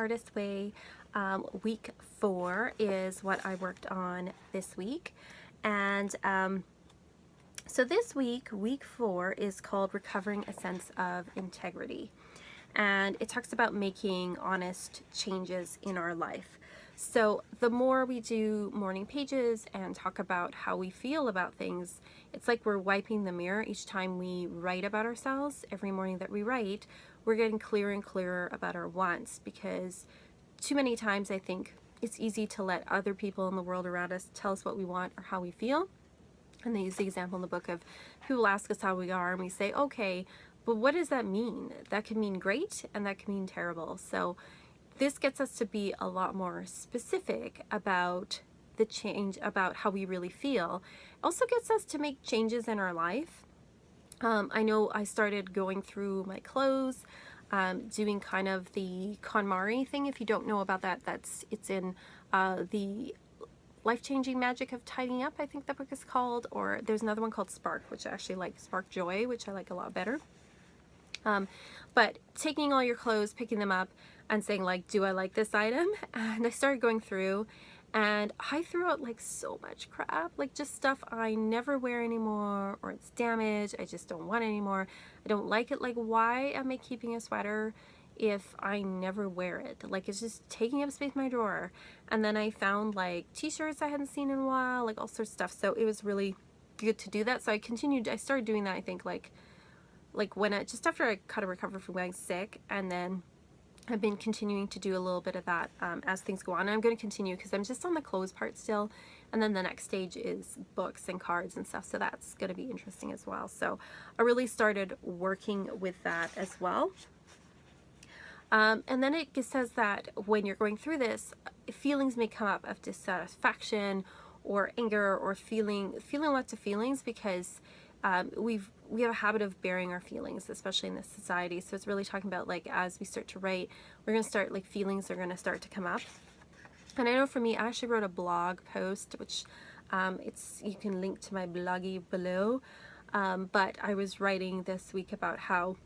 Artist Way. Week 4 is what I worked on this week. And so this week, week 4, is called Recovering a Sense of Integrity. And it talks about making honest changes in our life. So the more we do morning pages and talk about how we feel about things, it's like we're wiping the mirror each time we write about ourselves. Every morning that we write, we're getting clearer and clearer about our wants, because too many times I think it's easy to let other people in the world around us tell us what we want or how we feel. And they use the example in the book of people ask us how we are and we say, okay, but what does that mean? That can mean great and that can mean terrible. So this gets us to be a lot more specific about the change, about how we really feel. Also gets us to make changes in our life. I know I started going through my clothes, doing kind of the KonMari thing. If you don't know about that, it's in the Life-Changing Magic of Tidying Up, I think the book is called, or there's another one called Spark, which I actually like, Spark Joy, which I like a lot better. But taking all your clothes, picking them up, and saying like, do I like this item? And I started going through, and I threw out like so much crap, like just stuff I never wear anymore, or it's damaged, I just don't want it anymore, I don't like it. Like, why am I keeping a sweater if I never wear it? Like, it's just taking up space in my drawer. And then I found like t-shirts I hadn't seen in a while, like all sorts of stuff. So it was really good to do that. So I started doing that, I think like when just after I kind of recovered from being sick, and then I've been continuing to do a little bit of that as things go on. And I'm going to continue because I'm just on the clothes part still, and then the next stage is books and cards and stuff, so that's going to be interesting as well. So I really started working with that as well. And then it says that when you're going through this, feelings may come up of dissatisfaction or anger or feeling lots of feelings, because we have a habit of bearing our feelings, especially in this society. So it's really talking about, like, as we start to write, we're going to start, like, feelings are going to start to come up. And I know for me, I actually wrote a blog post, which you can link to my bloggy below. But I was writing this week about how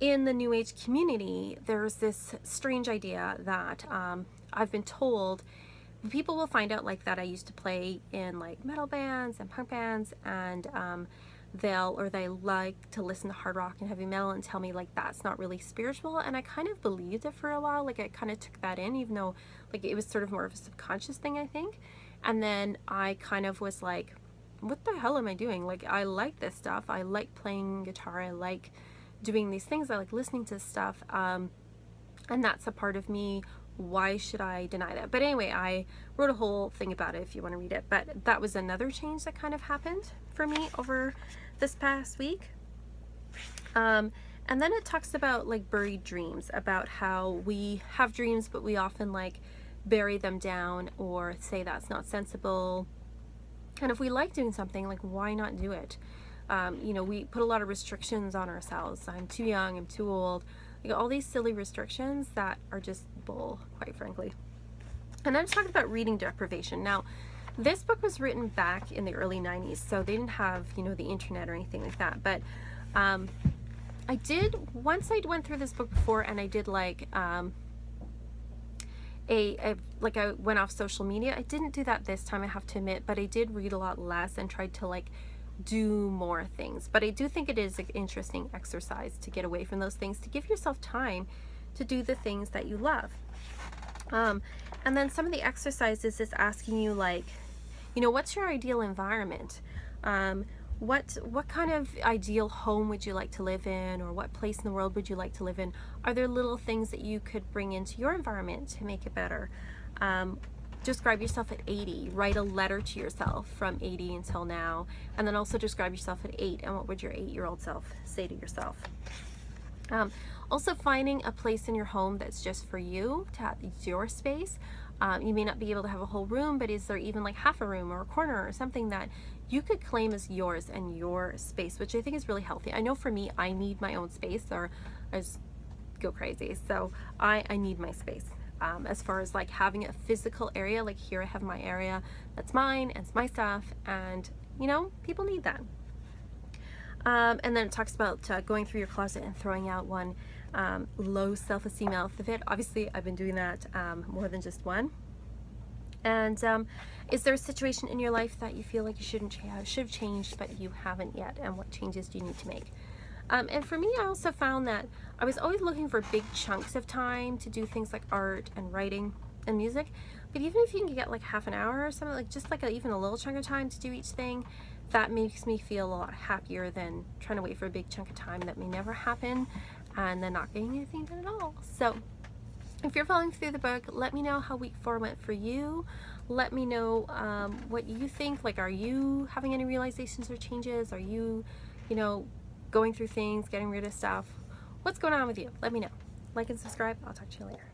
in the New Age community, there's this strange idea that I've been told people will find out, like, that I used to play in like metal bands and punk bands, and they like to listen to hard rock and heavy metal and tell me like that's not really spiritual. And I kind of believed it for a while, like I kind of took that in, even though like it was sort of more of a subconscious thing, I think. And then I kind of was like, what the hell am I doing? Like, I like this stuff, I like playing guitar, I like doing these things, I like listening to stuff, and that's a part of me. Why should I deny that? But anyway, I wrote a whole thing about it if you want to read it. But that was another change that kind of happened for me over this past week. And then it talks about like buried dreams, about how we have dreams but we often like bury them down or say that's not sensible. And if we like doing something, like, why not do it? You know, we put a lot of restrictions on ourselves. I'm too young, I'm too old. Like, all these silly restrictions that are just bull, quite frankly. And I'm talking about reading deprivation. Now, this book was written back in the early 90s, so they didn't have, you know, the internet or anything like that. But once I went through this book before, and I did like I went off social media. I didn't do that this time, I have to admit, but I did read a lot less and tried to like do more things. But I do think it is an interesting exercise to get away from those things, to give yourself time to do the things that you love. And then some of the exercises is asking you, like, you know, what's your ideal environment? What kind of ideal home would you like to live in, or what place in the world would you like to live in? Are there little things that you could bring into your environment to make it better? Describe yourself at 80. Write a letter to yourself from 80 until now, and then also describe yourself at 8, and what would your 8-year-old self say to yourself? Also finding a place in your home that's just for you, to have your space. You may not be able to have a whole room, but is there even like half a room or a corner or something that you could claim as yours and your space, which I think is really healthy. I know for me, I need my own space, or I just go crazy. So I need my space. As far as like having a physical area, like here I have my area that's mine and it's my stuff, and you know, people need that. And then it talks about going through your closet and throwing out one. low self-esteem out of it. Obviously, I've been doing that more than just one. And is there a situation in your life that you feel like you should have changed, but you haven't yet? And what changes do you need to make? And for me, I also found that I was always looking for big chunks of time to do things like art and writing and music. But even if you can get like half an hour or something, like just like even a little chunk of time to do each thing, that makes me feel a lot happier than trying to wait for a big chunk of time that may never happen and then not getting anything done at all. So if you're following through the book, let me know how week 4 went for you. Let me know what you think. Like, are you having any realizations or changes? Are you, going through things, getting rid of stuff? What's going on with you? Let me know. Like and subscribe. I'll talk to you later.